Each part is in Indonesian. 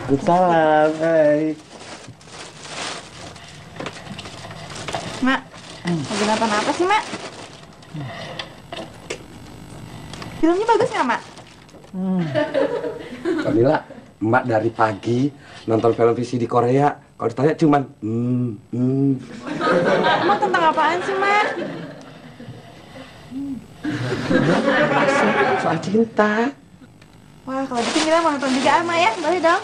Salam, hai. Mak, lagi nonton apa sih, Mak? Filmnya bagus nggak, Mak? Kamila, Emak dari pagi nonton film VCD Korea. Kalau ditanya cuman Emang tentang apaan sih, Mak? soal cinta. Wah, kalau gitu kita mau nonton juga, Mak ya? Boleh dong?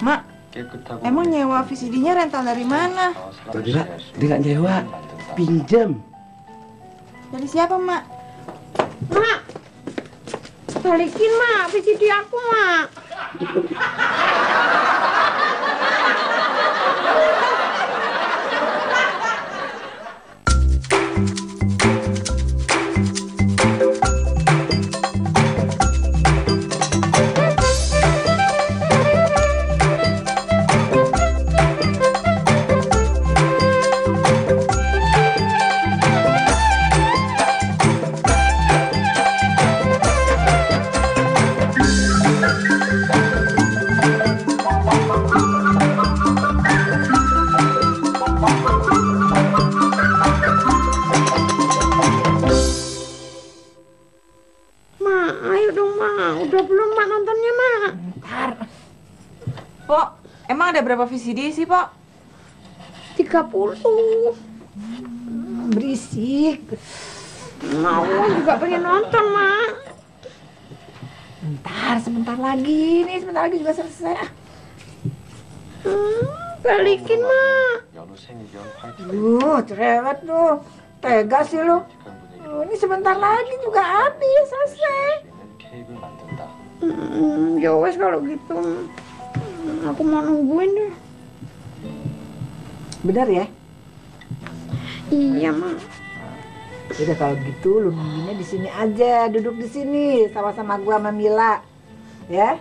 Mak, emang nyewa VCD-nya rental dari mana? Kamila, dia nggak nyewa, pinjam. Dari siapa, Mak? Mak, balikin Mak, VCD aku Mak. Emang ada berapa VCD sih, Pok? 30. Berisik. Mau juga pengen nonton, Mak. Sebentar lagi. Nih, sebentar lagi juga selesai. Balikin, Mak. Cerewet tuh. Tega sih lu. Ini sebentar lagi juga habis, selesai. Ya wes kalau gitu. Aku mau nungguin deh. Bener ya? Iya, Mak. Udah kalau gitu lu nungguinnya di sini aja, duduk di sini sama-sama gua sama Mila. Ya?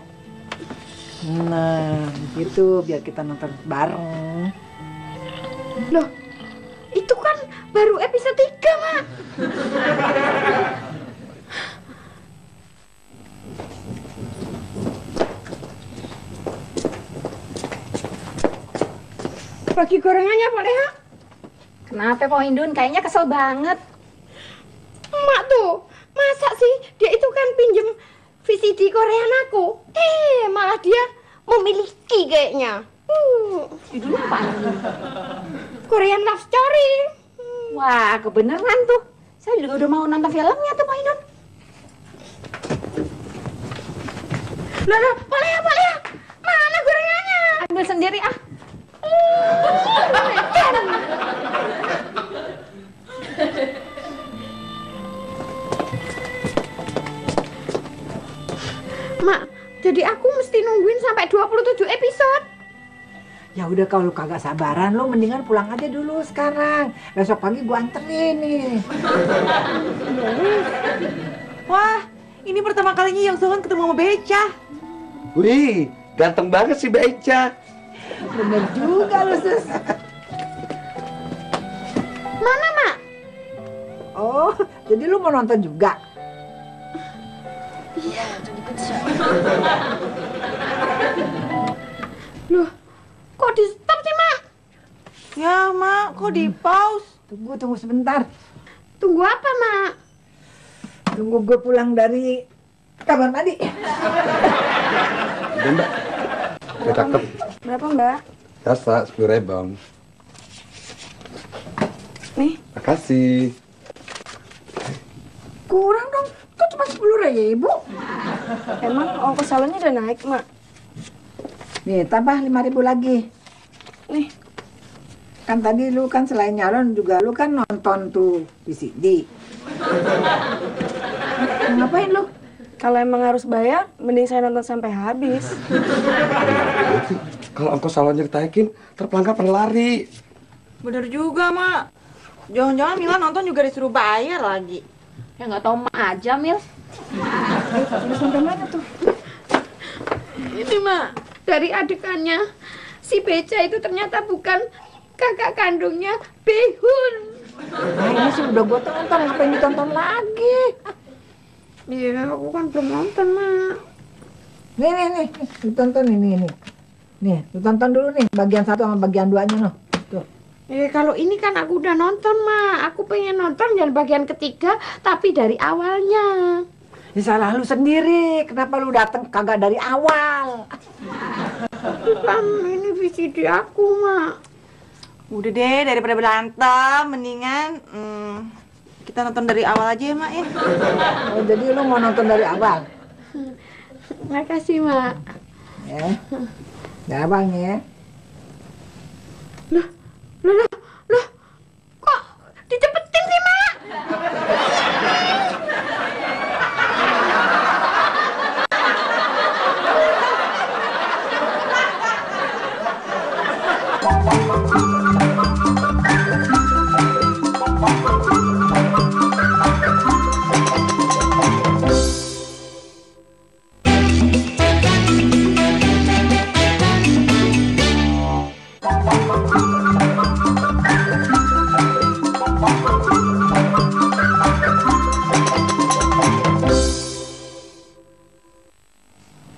Nah, gitu biar kita nonton bareng. Loh, itu kan baru episode 3, Mak. Bagi gorengannya Pak Leha. Kenapa Pak Indun? Kayaknya kesel banget. Emak tuh, masa sih dia itu kan pinjem VCD Korean aku. Malah dia memiliki kayaknya. Judulnya apa? Korean Love Story. Wah, kebeneran tuh. Saya juga udah mau nonton filmnya tuh Pak Indun. Loh, Pak Leha. Mana gorengannya? Ambil sendiri ah. Mak, jadi aku mesti nungguin sampai 27 episode. Ya udah kalau lu kagak sabaran lu mendingan pulang aja dulu sekarang. Besok pagi gua anterin nih. Wah, ini pertama kalinya Yang Sohon ketemu sama Beca. Wih, ganteng banget sih Beca. Bener juga lu, Sus. Mana, Mak? Oh, jadi lu mau nonton juga? Iya. Loh, kok di stop sih, Mak? Ya, Mak, kok di pause? Tunggu sebentar. Tunggu apa, Mak? Tunggu gue pulang dari kamar mandi. Udah, Mbak. Udah cakep. Berapa Mbak? Rasa 10.000. Nih. Makasih. Kurang dong, kok cuma 10.000? Emang ongkos salonnya udah naik Mak? Nih, tambah 5.000 lagi. Nih. Kan tadi lu kan selain nyalon juga lu kan nonton tuh VCD. Ngapain lu? Kalau emang harus bayar, mending saya nonton sampai habis. Kalau ongkos salonnya ditaikin, terpelanggan pada lari. Bener juga, Mak. Jangan-jangan Mila nonton juga disuruh bayar lagi. Ya nggak tahu Mak aja, Mil. Udah sampai mana tuh? Ini, Mak, dari adegannya si Beca itu ternyata bukan kakak kandungnya Behun. Nah, ini sih udah gua tonton, ngapain ditonton lagi? Iya, aku kan belum nonton, Mak. Nih, lu tonton ini. Nih, lu tonton dulu nih bagian 1 sama bagian 2-nya noh. Tuh. Kalau ini kan aku udah nonton, Ma. Aku pengen nonton yang bagian ketiga, tapi dari awalnya. Ya salah lu sendiri. Kenapa lu datang kagak dari awal? Kan ini VCD aku, Ma. Udah deh, daripada berantem, mendingan kita nonton dari awal aja ya, Mak ya. Oh, jadi lu mau nonton dari awal? Makasih, Ma. Ya. Ya, Bang ya. Loh, kok dicepetin sih, Ma?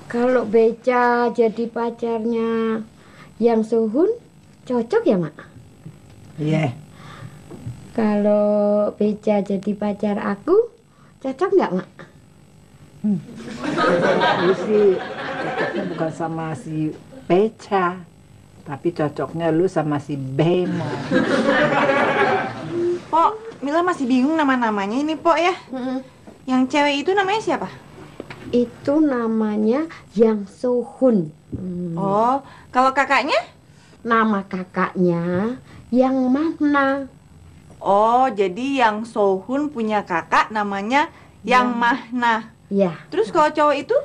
Kalau Beca jadi pacarnya Yang Sohun, cocok ya, Mak? Iya. Kalau Beca jadi pacar aku, cocok nggak, Mak? Lu sih cocoknya bukan sama si Beca, tapi cocoknya lu sama si Bemo. Pok, Mila masih bingung nama-namanya ini, Pok ya. Yang cewek itu namanya siapa? Itu namanya Yang Sohun. Oh, kalau kakaknya? Nama kakaknya Yang Mahna. Oh, jadi Yang Sohun punya kakak namanya Yang Mahna. Ya, Terus kalau cowok itu?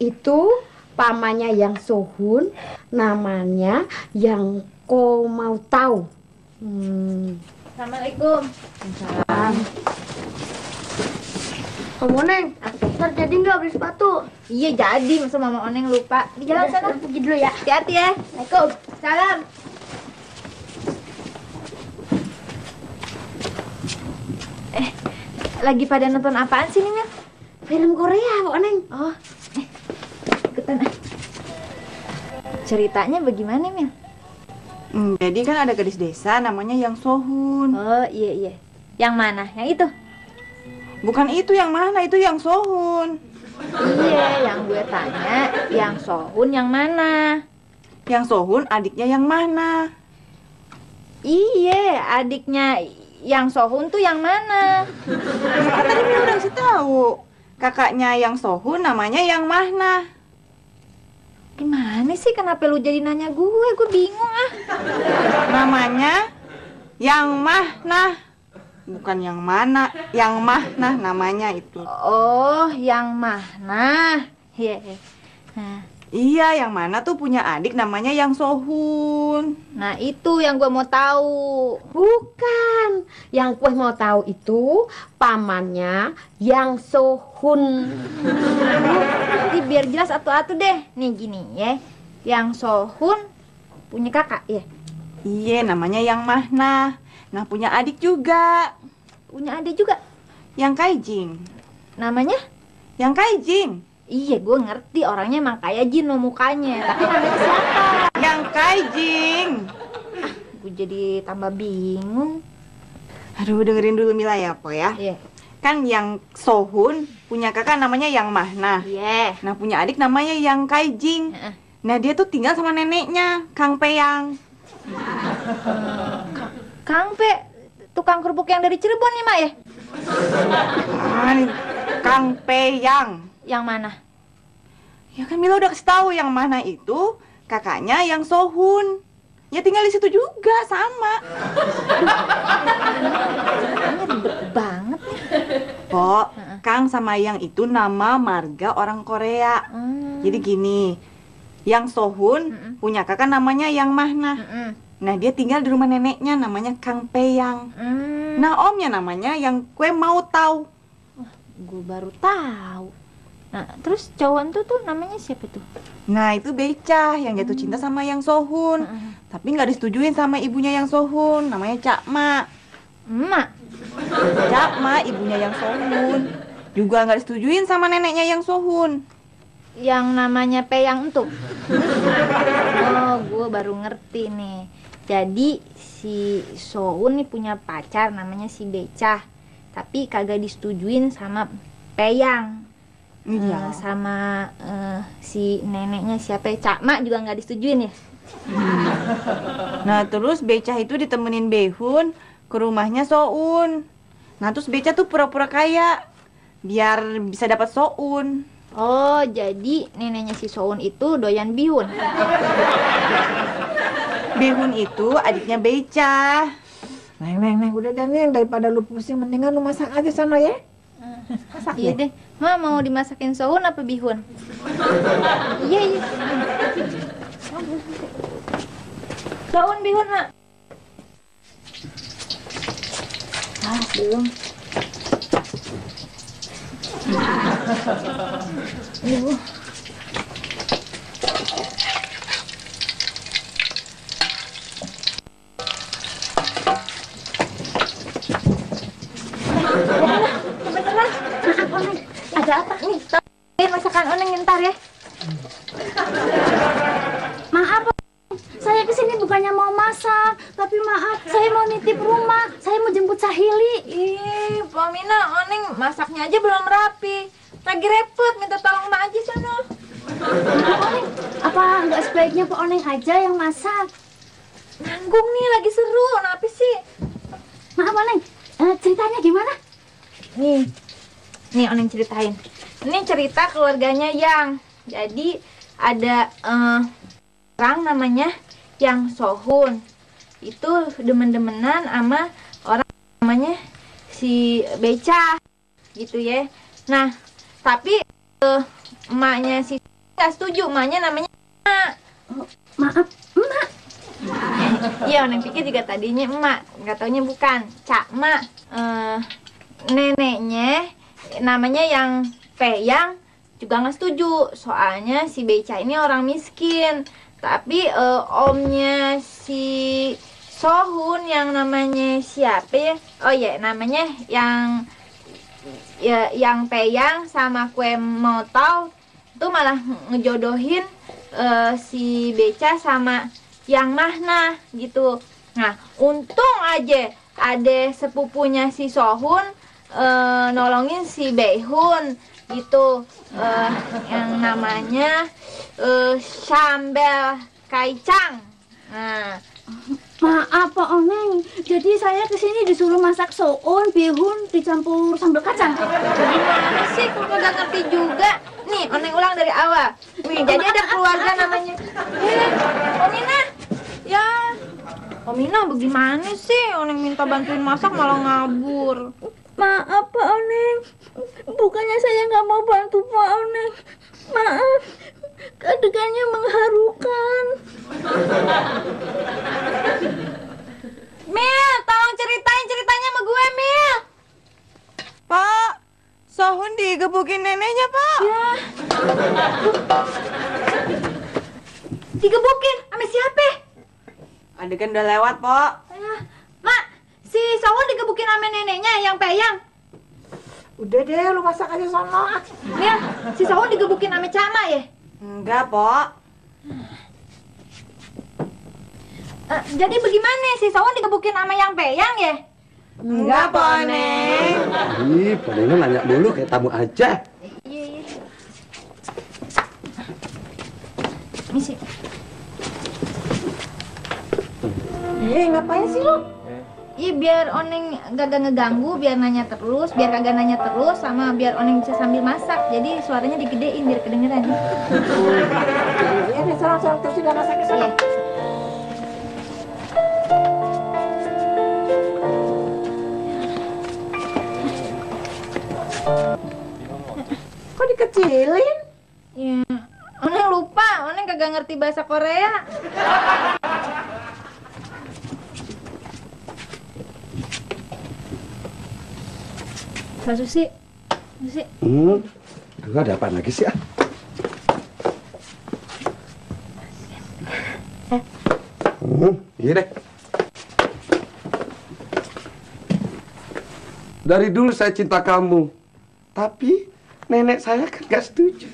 itu pamannya Yang Sohun, namanya Yang Kau Mau Tahu. Assalamualaikum. Kamu Neng, ntar jadi nggak beli sepatu? Iya jadi, masa Mama Oneng lupa. Di jalan sana. Pergi dulu ya. Hati-hati ya. Assalamualaikum. Salam. Lagi pada nonton apaan sih nih, Mil? Film Korea, Pak Neng. Oh, ikutan. Ceritanya bagaimana, Mil? Jadi kan ada gadis desa namanya Yang Sohun. Oh, iya. Yang mana? Yang itu? Bukan itu yang mana, itu Yang Sohun. Iya, yang gue tanya, Yang Sohun yang mana? Yang Sohun adiknya yang mana? Iya, adiknya Yang Sohun tuh yang mana? Kan tadi Mila udah kasih tahu. Kakaknya Yang Sohun namanya Yang Mahna. Gimana sih, kenapa lu jadi nanya gue? Gue bingung ah. Namanya Yang Mahna. Bukan yang mana, Yang Mahna namanya itu. Oh, Yang Mahna. Iya. Nah, Iya, yang mana tuh punya adik namanya Yang Sohun. nah itu yang gue mau tahu. Bukan. Yang gue mau tahu itu pamannya Yang Sohun. Jadi biar jelas atu-atu deh. Nih gini ya. Yang Sohun punya kakak ya? Iya, namanya Yang Mahna. Nah, punya adik juga. Punya adik juga. Yang Kaijing. Namanya? Yang Kaijing. Iya, gue ngerti orangnya emang kayak Jin lo mukanya. Tapi namanya siapa? Yang Kaijing. Gue jadi tambah bingung. Aduh, dengerin dulu Mila ya, Po ya. Iya. Kan Yang Sohun punya kakak namanya Yang Mahna. Iya. Nah, punya adik namanya Yang Kaijing. Nah, dia tuh tinggal sama neneknya, Kang Peyang. Kang Pe, tukang kerupuk yang dari Cirebon nih, Mak ya? Ah, Kang Peyang. Yang mana? Ya kan Mila udah kasih tahu Yang Mahna itu kakaknya Yang Sohun. Ya tinggal di situ juga sama. Kayaknya ribet banget nih. Pok, Kang sama Yang itu nama marga orang Korea. Jadi gini, Yang Sohun punya kakak namanya Yang Mahna. Nah, dia tinggal di rumah neneknya namanya Kang Peyang. Nah, omnya namanya Yang Kue Mau Tahu. Gue baru tahu. Nah, terus cowok tuh namanya siapa tuh? Nah, itu Beca yang jatuh cinta sama Yang Sohun. Tapi nggak disetujuin sama ibunya Yang Sohun, namanya Cak Ma. Emak. Cak Ma, ibunya Yang Sohun. Juga nggak disetujuin sama neneknya Yang Sohun. yang namanya Peyang itu. Oh, gue baru ngerti nih. Jadi si Sohun nih punya pacar namanya si Becah, tapi kagak disetujuin sama Peyang. Iya. Sama si neneknya siapa ya? Cak Mak juga nggak disetujuin ya. Nah terus Becah itu ditemenin Behun ke rumahnya Soun. Nah terus Becah tuh pura-pura kaya biar bisa dapat Soun. Oh, jadi neneknya si Soun itu doyan bihun. Behun itu adiknya Becah. Neng, udah deh Neng, daripada lu pusing mendingan lu masak aja sana ya. Masak Iya deh, Ma mau dimasakin Soun apa bihun? Iya. Soun bihun, Ma. Belum. Ibu. Beneran? Maaf, Oneng. Ada apa? Nih, tolongin masakan Oneng ntar ya. Maaf, saya kesini bukannya mau masak, tapi maaf, saya mau nitip rumah, saya mau jemput Sahili. Ih, Pak Mina, Oneng masaknya aja belum rapi. Lagi repot, minta tolong Mak aja sono. Maaf, Oneng, apa nggak sebaiknya Pak Oneng aja yang masak? Nanggung nih, lagi seru, kenapa sih? Maaf, Oneng, ceritanya gimana? Nih Oneng ceritain. Ini cerita keluarganya Yang. Jadi ada orang namanya Yang Sohun. Itu demen-demenan sama orang namanya si Becah gitu ya. Nah, tapi emaknya si nggak setuju, emaknya namanya Emak. Maaf, Emak. Iya, Oneng pikir juga tadinya emak, nggak taunya bukan. Cak Mak. Neneknya namanya Yang Peyang juga nggak setuju, soalnya si Beca ini orang miskin. Tapi omnya si Sohun yang namanya siapa ya? Oh ya, namanya Yang Peyang sama Kue Motau itu malah ngejodohin si Beca sama Yang Mahna gitu. Nah, untung aja ada sepupunya si Sohun nolongin si Behun gitu, yang namanya Sambal Kaicang. Nah, Maaf Pak Oneng, jadi saya kesini disuruh masak soun, bihun dicampur sambal kacang. gimana sih kok nggak ngerti juga? Nih, Oneng ulang dari awal. Nih, jadi ada keluarga namanya Omina. Ya, Omina bagaimana sih? Oneng minta bantuin masak malah ngabur. Maaf Pak Oneng, bukannya saya nggak mau bantu Pak Oneng. Maaf, adegannya mengharukan. Mil, tolong ceritain ceritanya sama gue, Mil. Pak, Sohun digebukin neneknya Pak. Ya. Digebukin sama siapa? Adegan udah lewat Pak. Mak, si Sohun digebukin sama neneknya yang Peyang. Udah deh, lu masak aja sana. Mil, si Sohun digebukin sama Cama ya? Enggak Pak. Jadi bagaimana? Si Sohun digebukin sama yang Peyang ya? Enggak Pak Oneng. Ih, Ponennya nanya dulu kayak tamu aja. Iya. Misi. Ngapain sih lu? Iya, biar Oneng gak ngeganggu, biar nanya terus, biar kagak nanya terus, sama biar Oneng bisa sambil masak. Jadi suaranya digedein biar kedengeran. Iya deh, sorong terus udah masak sana. Iya. Kok dikecilin? Iya. Oneng lupa, Oneng kagak ngerti bahasa Korea. Pak Susi. Aduh, ada apa lagi sih? Iya deh. Dari dulu saya cinta kamu, tapi nenek saya kan gak setuju.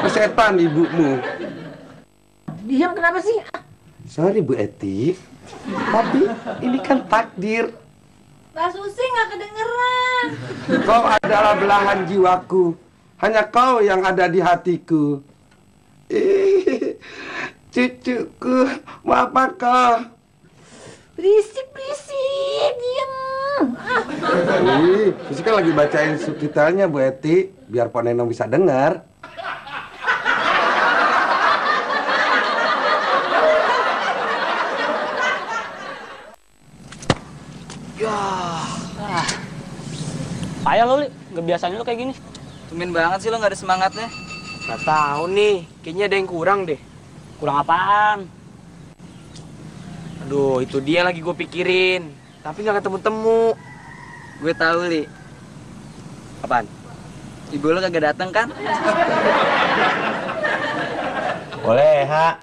Setan ibumu. Diam kenapa sih? Sorry Bu Eti, tapi ini kan takdir. Mbak Susi nggak kedengeran. Kau adalah belahan jiwaku, hanya kau yang ada di hatiku. Cucuku, mau apa kau? Berisik, diam. Susi kan lagi bacain subtitlenya Bu Eti, biar Pak Nenong bisa dengar. Payah lo, Li. Gak biasanya lo kayak gini. Tumben banget sih lo gak ada semangatnya. Gak tahu nih, kayaknya ada yang kurang deh. Kurang apaan? Aduh, itu dia lagi gue pikirin. Tapi gak ketemu-temu. Gue tahu, Li. Apaan? Ibu lo kagak datang kan? Boleh, Ha.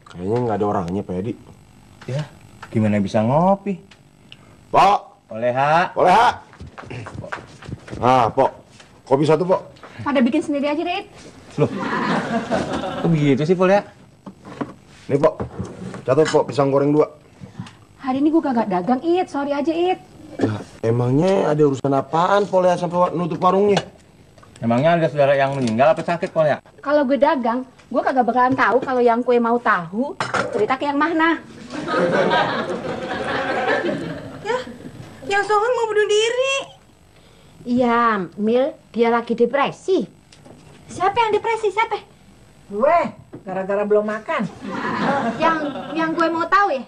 Kayaknya nggak ada orangnya, Pak Edi. Ya, gimana bisa ngopi? Pok. Boleh, Ha. Ah, Pok. Kopi satu, Pok. Pada bikin sendiri aja, Rit. Loh. Kok begitu sih, Pol ya? Nih, Pok. Catat, Pok, pisang goreng 2. Hari ini gue kagak dagang, It. Sorry aja, It. Ya, emangnya ada urusan apaan, Pol ya, sampai nutup warungnya? Emangnya ada saudara yang meninggal apa sakit, Pol ya? Kalau gue dagang, gue kagak bakalan tahu kalau yang kue mau tahu, cerita ke yang Mahna. Ya, yang Sohun mau bunuh diri. Iya, Mil, dia lagi depresi. Siapa yang depresi? Siapa? Gue, gara-gara belum makan. Yang gue mau tahu ya?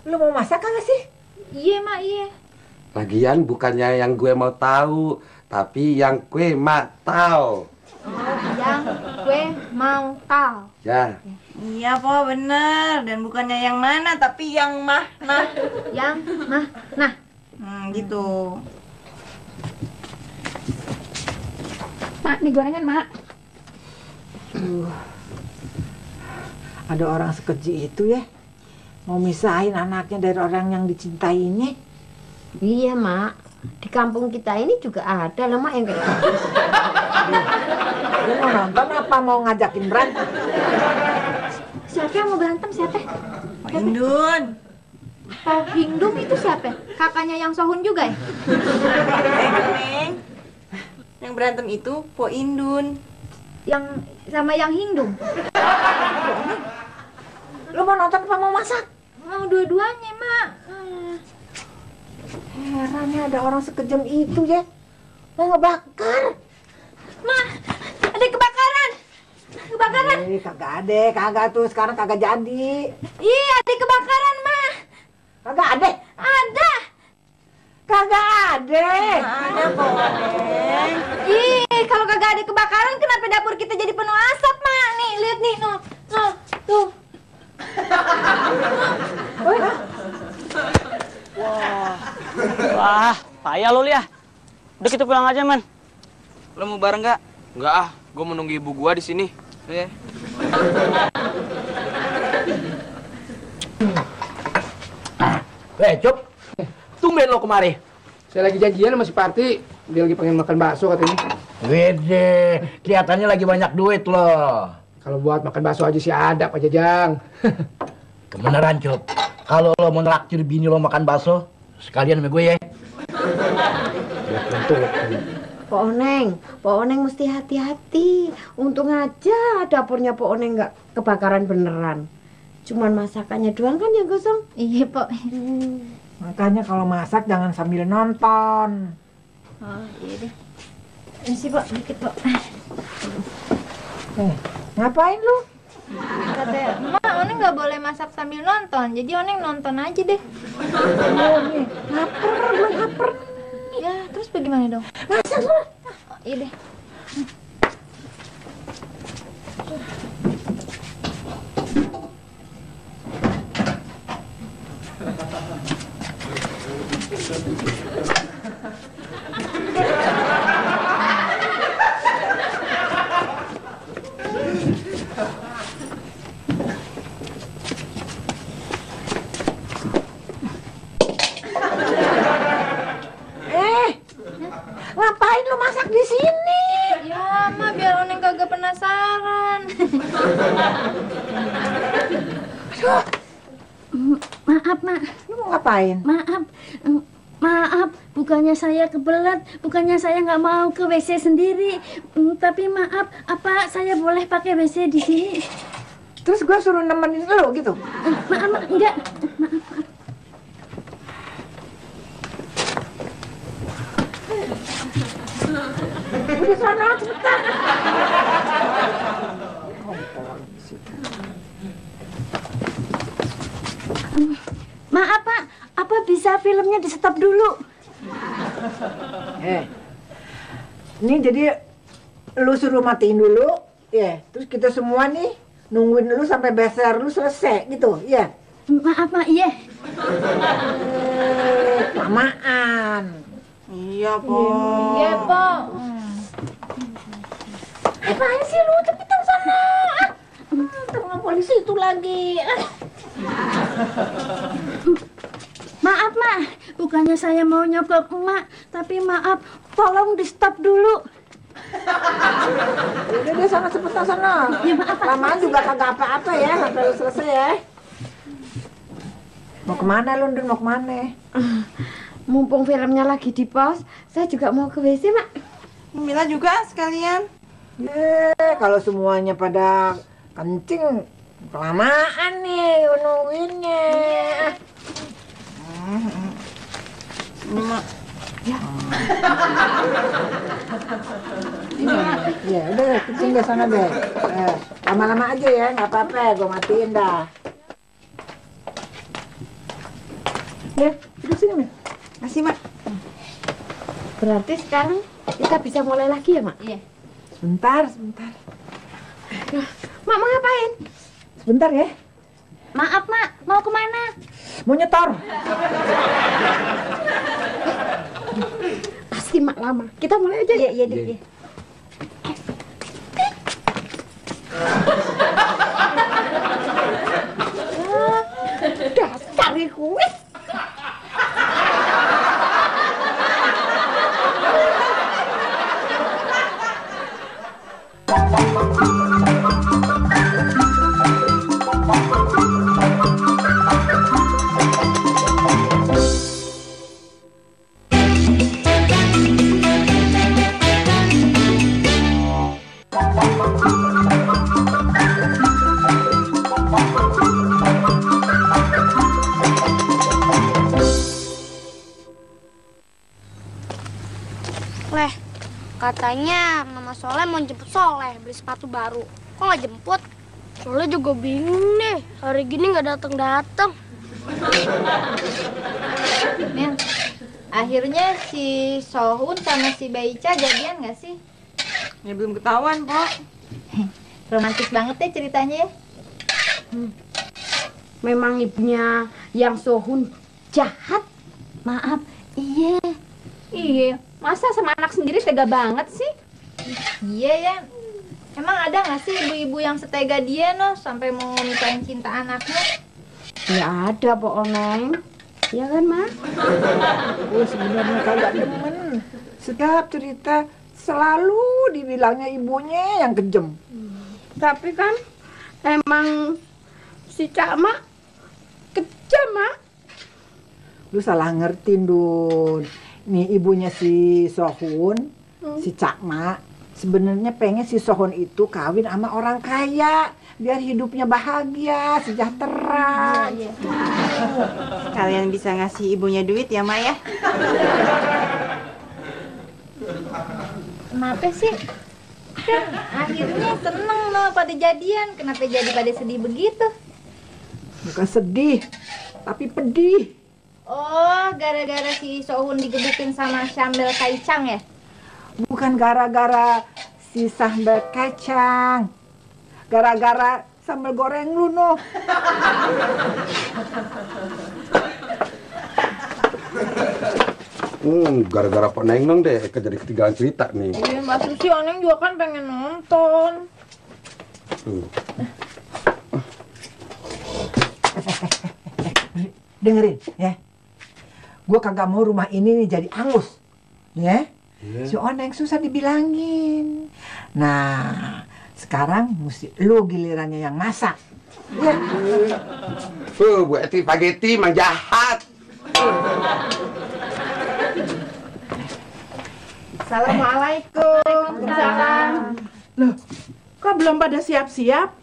Lu mau masak kagak sih? Iya, Mak, iya. Lagian bukannya yang gue mau tahu, tapi yang gue mak tahu. Yang gue mau tahu. Ya. Iya, Po, bener. Dan bukannya yang mana, tapi yang Mahna. Yang mah, nah. Gitu. Mak, nih gorengan, Mak. Ada orang sekeji itu ya, mau misahin anaknya dari orang yang dicintainya. Iya, Mak. Di kampung kita ini juga ada loh, Mak, yang kayak gitu. Lu mau nonton apa mau ngajakin berantem? Siapa yang mau berantem? Siapa? Pak Indun. Pak Hingdum itu siapa? Kakaknya yang Sohun juga ya? Neng. Yang berantem itu Po Indun. Yang sama yang Hingdum? Lu mau nonton apa mau masak? Mau dua-duanya, Mak. Heran ya, ada orang sekejam itu ya. Mau ngebakar. Mah, ada kebakaran. Kebakaran. Kagak tuh, sekarang kagak jadi. Ih, ada kebakaran, Mah. Kagak ada. Ada. Kagak ada. Ada Po, Neng. Ih, kalau kagak ada kebakaran, kenapa dapur kita jadi penuh asap, Mak? Nih, lihat nih, no. Tuh. Wah, payah lo, Li ya. Udah kita pulang aja, Man. Lo mau bareng gak? Enggak ah, gue mau nunggu ibu gua di sini. Iya. Cup, tumben lo kemari. Saya lagi janjian sama si Parti, dia lagi pengen makan bakso katanya. Wede, kelihatannya lagi banyak duit loh. Kalau buat makan bakso aja sih ada, Pak Jajang. Kebenaran, Cup. Kalau lo mau nraktir bini lo makan bakso, sekalian sama gue ya. Po Oneng mesti hati-hati. Untung aja dapurnya Po Oneng nggak kebakaran beneran. Cuman masakannya doang kan yang gosong. Iya, Pok. Makanya kalau masak jangan sambil nonton. Oh, iya deh. Ini sih, Pok, dikit, Pok. Ngapain lu? Kata Mak, Oneng nggak boleh masak sambil nonton. Jadi Oneng nonton aja deh. Belum lapar. Ya, terus bagaimana dong? Masak lu. Oh, iya deh. Maaf, Mak. Lu mau ngapain? Maaf, bukannya saya kebelet, bukannya saya nggak mau ke WC sendiri. Tapi maaf, apa saya boleh pakai WC di sini? Terus gue suruh nemenin lu gitu? Maaf, enggak. Udah sana cepetan. Maaf, Pak. Apa bisa filmnya di stop dulu? Ini jadi lu suruh matiin dulu, ya. Terus kita semua nih nungguin lu sampai beser lu selesai gitu, ya. Maaf, Mak, iya. Lamaan. Iya, Po. Iya, Po. Apaan sih lu? Cepetan sana. Teman polisi itu lagi. Maaf, Mak. Bukannya saya mau nyogok Emak, tapi maaf, tolong di stop dulu. Udah sana cepetan sana. Ya, maaf, Pak. Lamaan juga kagak apa-apa ya, sampai lu selesai ya. Mau kemana lu, Ndun? Mau kemana? Mumpung filmnya lagi di pause, saya juga mau ke WC, Mak. Mila juga sekalian. Kalau semuanya pada kencing, kelamaan nih nungguinnya. Ini, Mak. Ya udah, kencing deh sana deh. Lama-lama aja ya, nggak apa-apa, gue matiin dah. Ya, duduk sini, Mak. Kasih, Mak. Berarti sekarang kita bisa mulai lagi ya, Mak? Iya. Sebentar. Mak mau ngapain? Sebentar ya. Maaf, Mak. Mau kemana? Mau nyetor. Pasti Mak lama. Kita mulai aja. Iya, iya. Dasar gue. Leh, katanya Mama Soleh mau jemput Soleh beli sepatu baru. Kok nggak jemput? Soleh juga bingung deh, hari gini nggak datang-datang. Mil, akhirnya si Sohun sama si Baica jadian nggak sih? Ya belum ketahuan, Po. Romantis banget ya ceritanya ya. Memang ibunya yang Sohun jahat. Maaf, iya, masa sama anak sendiri tega banget sih? Iya ya, emang ada nggak sih ibu-ibu yang setega dia no sampai mau misahin cinta anaknya? Ya ada, Po Oneng. Ya kan, Ma? Sebenarnya kagak demen. Setiap cerita selalu dibilangnya ibunya yang kejem. Tapi kan emang si Cak Mak kejam, Mak. Lu salah ngerti, Dun. Nih ibunya si Sohun, si Cak Mak, sebenarnya pengen si Sohun itu kawin sama orang kaya biar hidupnya bahagia, sejahtera. Iya. Kalian bisa ngasih ibunya duit ya, Mak ya? Kenapa sih? Kan akhirnya seneng no pada jadian, kenapa jadi pada sedih begitu? Bukan sedih, tapi pedih. Oh, gara-gara si Sohun digebukin sama Syambel Kaicang ya? Bukan gara-gara si sambal kacang. Gara-gara sambal goreng lu, noh. Gara-gara Pak Nengnong deh, jadi ketinggalan cerita nih. Iya, Mbak Susi, Oneng juga kan pengen nonton. Dengerin, ya. Gue kagak mau rumah ini nih jadi angus, ya. Si Oneng susah dibilangin. Nah, Sekarang mesti lu gilirannya yang masak. Ya. Bu Eti spaghetti emang jahat. Assalamualaikum. Salam. Loh, kok belum pada siap-siap?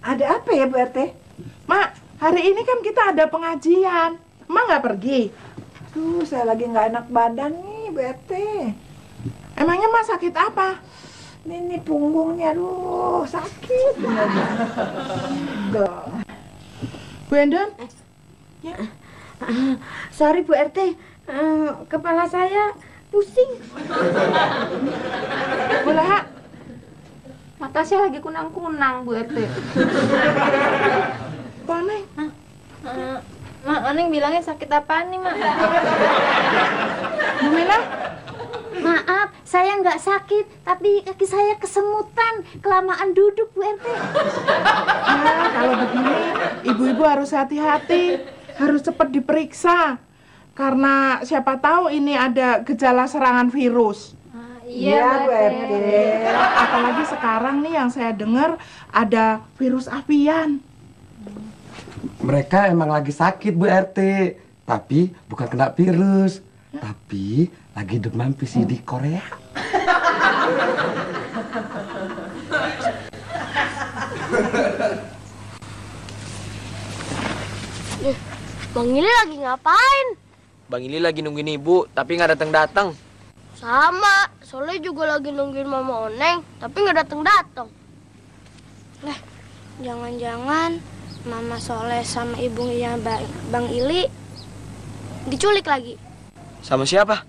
Ada apa ya Bu RT? Mak, hari ini kan kita ada pengajian. Mak nggak pergi? Duh, saya lagi nggak enak badan nih Bu RT. Emangnya Mak sakit apa? Ini punggungnya, aduh sakit. Duh. Bu Endon? Ya. Sorry Bu RT, kepala saya pusing. Bu Leha? Mata saya lagi kunang-kunang, Bu RT. Kok Neng? Mak, Neng bilangnya sakit apaan nih, Mak? Bu Mila? Maaf, saya nggak sakit, tapi kaki saya kesemutan, kelamaan duduk Bu RT. Ya, kalau begini, ibu-ibu harus hati-hati, harus cepat diperiksa. Karena siapa tahu ini ada gejala serangan virus. Iya, Bu RT. Apalagi sekarang nih yang saya dengar ada virus avian. Mereka emang lagi sakit Bu RT, tapi bukan kena virus, tapi lagi demam VCD Korea. Bang Ili lagi ngapain? Bang Ili lagi nungguin ibu, tapi nggak datang-datang. Sama, soalnya juga lagi nungguin Mama Oneng, tapi nggak datang-datang. Lah, jangan-jangan Mama Soleh sama ibunya Bang Ili diculik lagi. Sama siapa?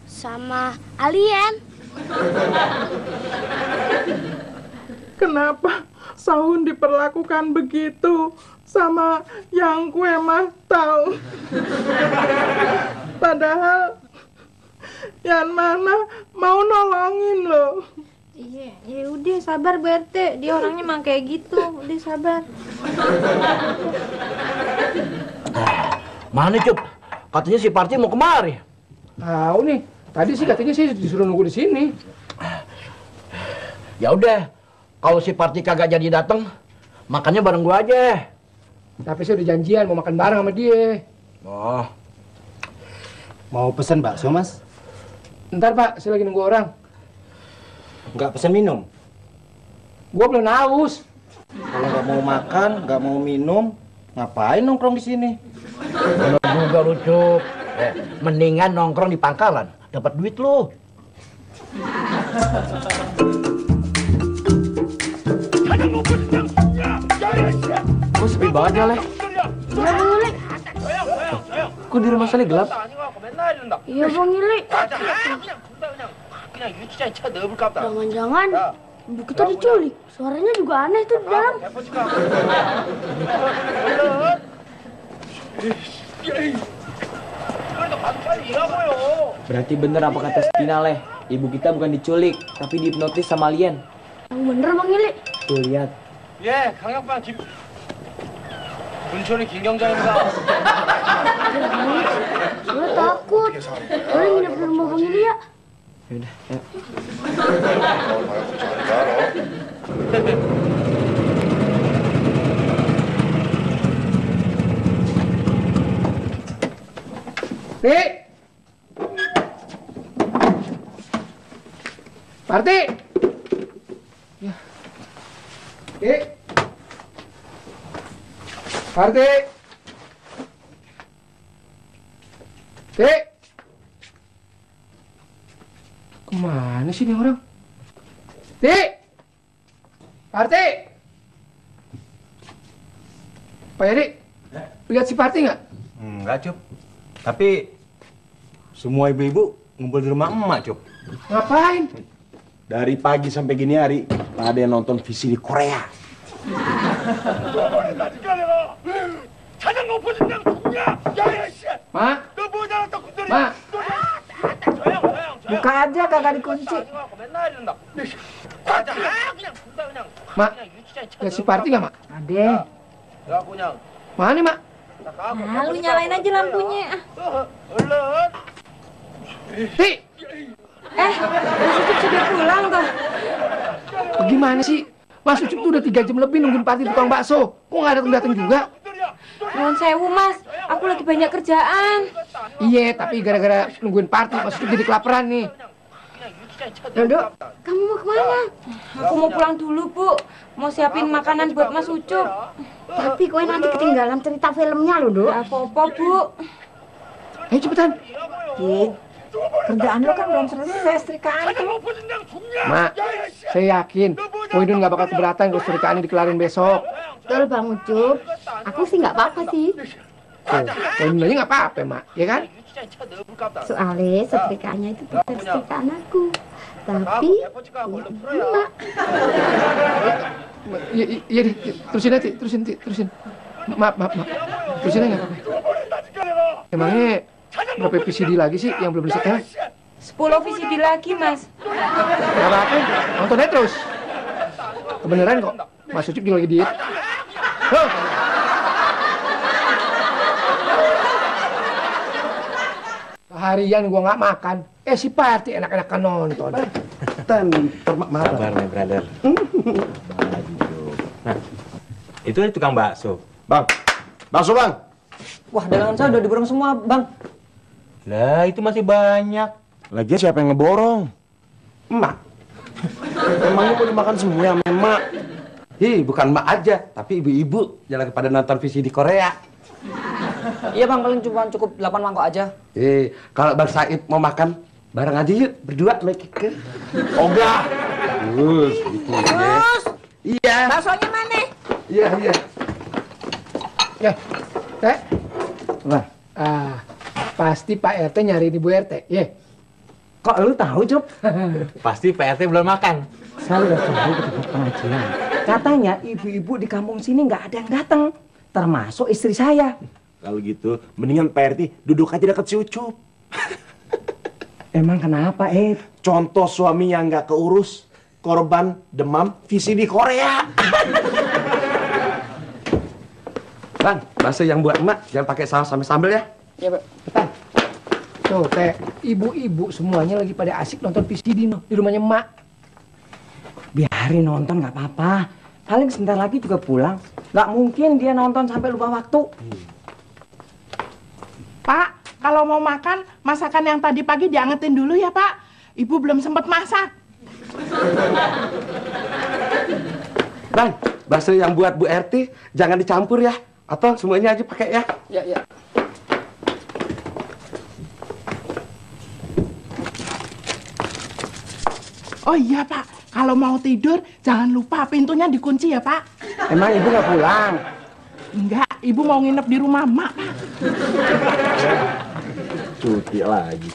Sama alien. Kenapa Sahun diperlakukan begitu sama yang gue mah tahu? Padahal yang mana mau nolongin lo. Iya, ya udah sabar Bu RT. Dia orangnya emang kayak gitu. Udah sabar. Mana Cup? Katanya si Parti mau kemari. Tahu nih. Tadi sih katanya sih disuruh nunggu di sini. Ya udah, kalau si Parti kagak jadi datang, makannya bareng gua aja. Tapi saya udah janjian mau makan bareng sama dia. Oh. Mau pesen bakso, Mas? Ntar Pak, saya lagi nunggu orang. Nggak pesen minum? Gua belum haus. Kalau nggak mau makan, nggak mau minum, ngapain nongkrong di sini? Bener juga lu, Cup. Mendingan nongkrong di pangkalan, dapat duit lu. Kok sepi banget ya, Le? Iya Bang Ili. Kok di rumah Saleh gelap? Iya Bang Ili. Jangan-jangan ibu kita diculik. Suaranya juga aneh tuh di dalam. Berarti bener apa kata Stina, Le? Ibu kita bukan diculik, tapi dihipnotis sama alien. Yang bener Bang Ili. Tuh, lihat. 예, 강력반 군촌이 김경장입니다. Gue takut. Boleh nginep di rumah Bang Ili ya? Yaudah, ya. Nih. Parti. Ya. Parti. Kemana sih nih orang? Parti. Pak Yadi, lihat si Parti nggak? Enggak, Cup. Tapi semua ibu-ibu ngumpul di rumah emak, Cup. Ngapain? Dari pagi sampai gini hari, ada yang nonton VCD Korea. Mak. Mak. Buka aja kagak dikunci. Mak, lihat si Parti nggak, Mak? Ada. Mana, Mak? Nah, lu nyalain aja lampunya. Ti. Udah pulang tuh. Gimana sih? Mas Ucup tuh udah 3 jam lebih nungguin Parti tukang bakso. Kok nggak datang-datang juga? Nuhun sewu, Mas. Aku lagi banyak kerjaan. Iya, tapi gara-gara nungguin Parti, Mas Ucup jadi kelaparan nih. Duduk, kamu mau kemana? Aku mau pulang dulu, Bu. Mau siapin makanan buat Mas Ucup. Tapi kowe nanti ketinggalan cerita filmnya loh, Duk. Gak apa-apa, Bu. Ayo cepetan. Kerjaan lo kan belum selesai, setrikaan lo. Mak, saya yakin Poidon nggak bakal keberatan kalau setrikaannya dikelarin besok. Betul, Bang Ucup. Aku sih nggak apa-apa sih. Poidon aja nggak apa-apa, Mak. Ya kan? Soalnya setrikaannya itu bukan setrikaan aku. Tapi, Mak. Iya, terusin nanti, terusin. Maaf. Terusin aja nggak apa-apa. Emangnya berapa VCD lagi sih yang belum disetel? 10 VCD lagi, Mas. Gak apa-apa, nonton aja terus. Kebeneran kok, Mas Ucup juga lagi diet. Huh. Harian gua nggak makan, si Parti enak-enakan nonton. Sabar nih, brother. Nah, itu ada tukang bakso. Bang, bakso bang. Wah, dagangan saya udah diborong semua, Bang. Lah, itu masih banyak. Lagian siapa yang ngeborong? Emak. Emangnya mau dimakan semua sama emak? Bukan emak aja, tapi ibu-ibu yang lagi pada nonton VCD Korea. Iya, Bang, paling cuma cukup 8 mangkok aja. Kalau Bang Said mau makan, bareng aja yuk, berdua sama Kike. Enggak. Terus, gitu ya. Iya. Baksonya mana? Iya. Ya, Teh. Wah. Pasti Pak RT nyariin Ibu RT, ya? Kok lu tahu, Cup? Pasti Pak RT belum makan. Saya udah cari ke tempat pengajian. Katanya ibu-ibu di kampung sini nggak ada yang datang, termasuk istri saya. Kalau gitu, mendingan Pak RT duduk aja dekat si Ucup. Emang kenapa, Contoh suami yang nggak keurus, korban demam VCD Korea. Bang, bakso yang buat emak jangan pakai saus sama sambal ya. Iya, Pak. Betul. Tuh, Teh, ibu-ibu semuanya lagi pada asik nonton VCD di rumahnya Emak. Biarin nonton nggak apa-apa. Paling sebentar lagi juga pulang. Nggak mungkin dia nonton sampai lupa waktu. Pak, kalau mau makan, masakan yang tadi pagi diangetin dulu ya, Pak. Ibu belum sempat masak. Bang, bakso yang buat Bu RT jangan dicampur ya. Atau semuanya aja pakai ya. Ya. Oh iya, Pak. Kalau mau tidur, jangan lupa pintunya dikunci ya, Pak. Emang Ibu nggak pulang? Enggak, Ibu mau nginep di rumah Mak, Pak. Cuti lagi.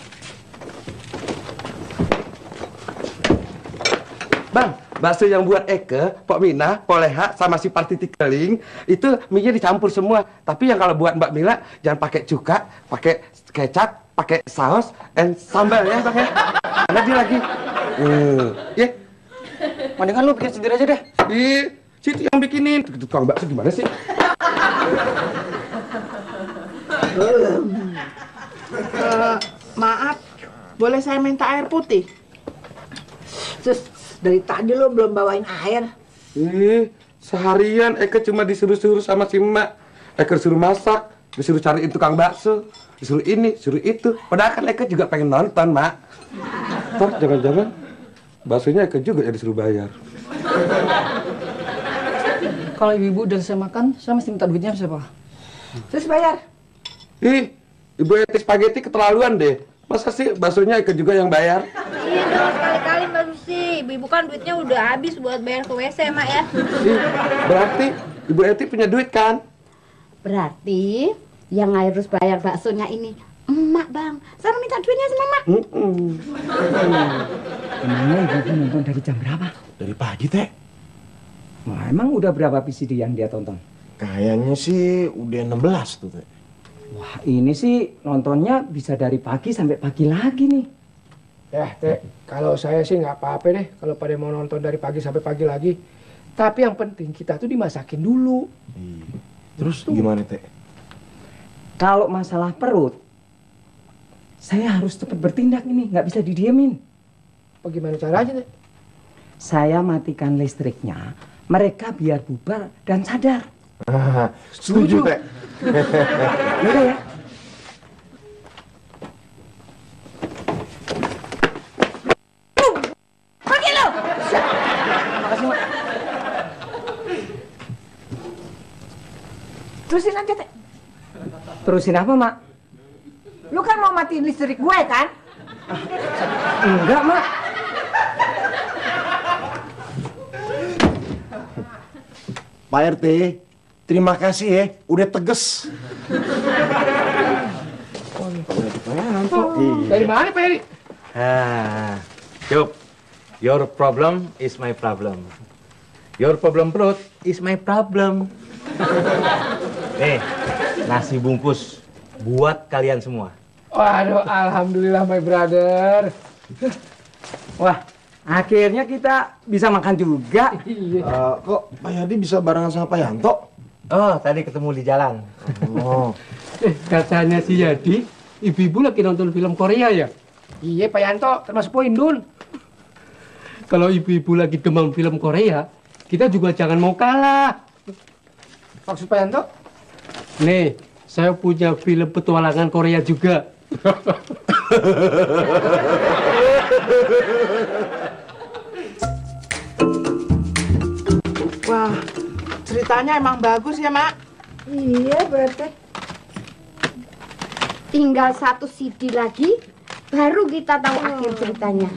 Bang, bakso yang buat Eke, Pok Mina, Pok Leha, sama si Parti Tikeling, itu mie-nya dicampur semua. Tapi yang kalau buat Mbak Mila, jangan pakai cuka, pakai kecap, pakai saus, dan sambal ya, Bang ya. Karena dia lagi... ya. Mendingan lu bikin sendiri aja deh. Situ yang bikinin. Tukang bakso gimana sih? Maaf, boleh saya minta air putih? Sus, dari tadi lo belum bawain air. Seharian Eke cuma disuruh-suruh sama si Emak. Eke disuruh masak, disuruh cariin tukang bakso, disuruh ini, disuruh itu. Padahal kan Eke juga pengen nonton, Mak. Terus jangan-jangan baksonya Eke juga yang disuruh bayar. Kalau ibu-ibu udah selesai makan, saya mesti minta duitnya siapa? Terus bayar. Ibu Eti spaghetti keterlaluan deh. Masa sih baksonya Eke juga yang bayar? Iya dong, sekali-kali Mbak Lucy. Ibu kan duitnya udah habis buat bayar ke WC, Mak ya. Berarti Ibu Eti punya duit kan? Berarti yang harus bayar baksonya ini Emak, Bang. Saya minta duitnya sama Emak. Emangnya ibu nonton dari jam berapa? Dari pagi, Teh. Wah, emang udah berapa VCD yang dia tonton? Kayaknya sih udah 16 tuh, Teh. Wah, ini sih nontonnya bisa dari pagi sampai pagi lagi nih. Ya, Teh, kalau saya sih nggak apa-apa deh kalau pada mau nonton dari pagi sampai pagi lagi. Tapi yang penting kita tuh dimasakin dulu. Terus gimana, Teh? Kalau masalah perut, saya harus cepat bertindak ini, nggak bisa didiemin. Bagaimana caranya, Teh? saya matikan listriknya, mereka biar bubar dan sadar. Setuju, Teh. Udah ya. Pergi lo. Makasih, Mak. Terusin aja, Teh. Terusin apa, Mak? Lu kan mau matiin listrik gue kan? Enggak, Mak. Pak RT, terima kasih ya, udah tegas. Dari mana Pak Eri? Cup, your problem is my problem. Your problem perut is my problem. Nih, nasi bungkus buat kalian semua. Waduh, alhamdulillah my brother. Wah, akhirnya kita bisa makan juga. Kok Pak Yadi bisa barengan sama Pak Yanto? Oh, tadi ketemu di jalan. Oh. Katanya si Yadi, ibu-ibu lagi nonton film Korea ya? Iya Pak Yanto, termasuk poin Dun. Kalau ibu-ibu lagi demam film Korea, kita juga jangan mau kalah. Maksud Pak Yanto? Nih, saya punya film petualangan Korea juga. Wah, ceritanya emang bagus ya, Mak? Iya, berarti. Tinggal 1 CD lagi, baru kita tahu akhir ceritanya.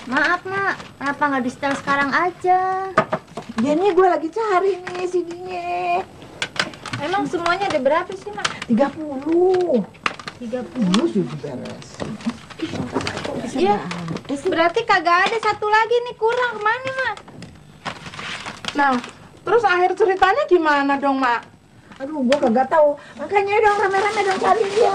Maaf, Mak. Kenapa nggak di setel sekarang aja? Ya nih gue lagi cari nih CD-nya. Emang semuanya ada berapa sih, Mak? 30. 30 sudah beres. Iya, berarti kagak ada satu lagi nih kurang. Kemana, Mak? Nah, terus akhir ceritanya gimana dong, Mak? Aduh, gue kagak tahu. Makanya dong rame-rame dong cari dia.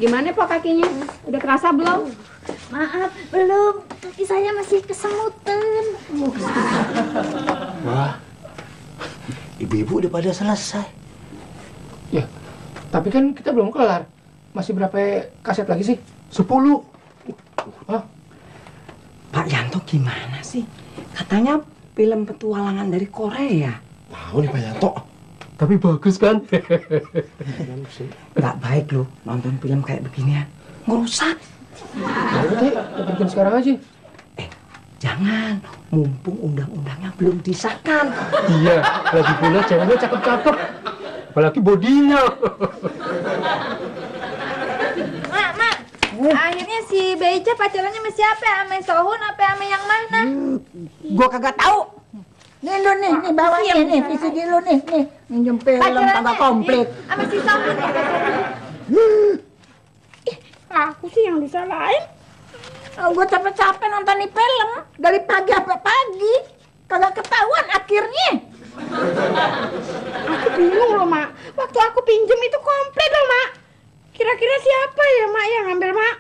Gimana Pak kakinya? Udah kerasa belum? Maaf, belum. Kaki saya masih kesemutan. Wah, ibu-ibu udah pada selesai. Ya, tapi kan kita belum kelar. Masih berapa kaset lagi sih? 10. Hah? Pak Yanto gimana sih? Katanya film petualangan dari Korea. Tahu nih Pak Yanto. Tapi bagus kan? Nggak baik loh nonton film kayak beginian. Ngerusak. Oke, kita bikin sekarang aja. Jangan, mumpung undang-undangnya belum disahkan. Iya, lagi pula ceweknya cakep-cakep. Apalagi bodinya. Mak. Akhirnya si Beca pacarannya sama siapa? Sama Sohun apa sama yang mana? Gue kagak tahu. Nih lu nih bawa nih VCD lu nih. Minjem film kagak komplit. Sama si Sohun ya pacarannya. Aku sih yang disalahin. Gue capek-capek nonton nih film dari pagi sampai pagi. Kagak ketahuan akhirnya. Aku bingung loh, Mak. Waktu aku pinjem itu komplit loh, Mak. Kira-kira siapa ya, Mak, yang ngambil, Mak?